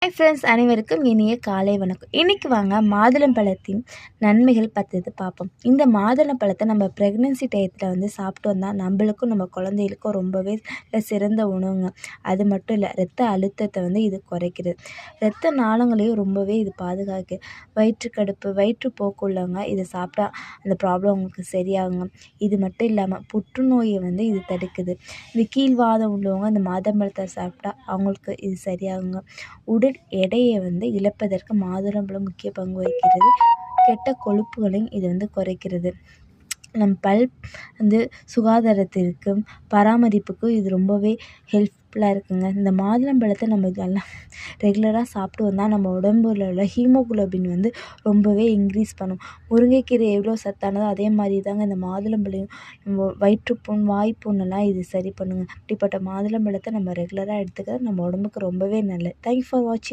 Hi friends, அனைவருக்கும் இனிய காலை வணக்கம். இன்றைக்கி வாங்க மாதுளம்பழத்தின் நன்மைகள் 10 பார்ப்போம். இந்த மாதுளம்பழத்தை நம்ம ப்ரெக்னென்சி டயத்தில் சாப்பிட்டு வந்தால் நம்மளுக்கும் நம்ம குழந்தைகளுக்கும் ரொம்பவே சிறந்த உணவுங்க. அது மட்டும் இல்லை, இரத்த அழுத்தத்தை இது குறைக்கிறது. இரத்த நாளங்களையும் ரொம்பவே இது பாதுகாக்கு. வயிற்றுக்கடுப்பு, வயிற்றுப்போக்கு உள்ளவங்க இதை சாப்பிட்டா அந்த ப்ராப்ளம் அவங்களுக்கு சரியாகுங்க. இது மட்டும் இல்லாமல் புற்றுநோயை இது தடுக்குது. இந்த கீழ்வாதம் உள்ளவங்க இந்த மாதுளம்பழத்தை சாப்பிட்டா அவங்களுக்கு இது சரியாகுங்க. உடல் எடையை இழப்பதற்கு மாதுளம்பழம் முக்கிய பங்கு வகிக்கிறது. கெட்ட கொழுப்புகளையும் இது குறைக்கிறது. நம் பல் சுகாதாரத்திற்கும் பராமரிப்புக்கும் இது ரொம்பவே ஹெல்ப்ஃபுல்லாக இருக்குங்க. இந்த மாதுளம்பழத்தை நம்ம இதெல்லாம் ரெகுலராக சாப்பிட்டு வந்தால் நம்ம உடம்புல உள்ள ஹீமோகுளோபின் ரொம்பவே இன்க்ரீஸ் பண்ணும். முருங்கைக்கீரை எவ்வளோ சத்தானதோ அதே மாதிரி தாங்க இந்த மாதுளம்பழம் நம்ம வயிற்றுப்புண், வாய்ப்புண்ணெல்லாம் இது சரி பண்ணுங்க. இப்படிப்பட்ட மாதுளம்பழத்தை நம்ம ரெகுலராக எடுத்துக்கிறது நம்ம உடம்புக்கு ரொம்பவே நல்லது. தேங்க்யூ ஃபார் வாட்சிங்.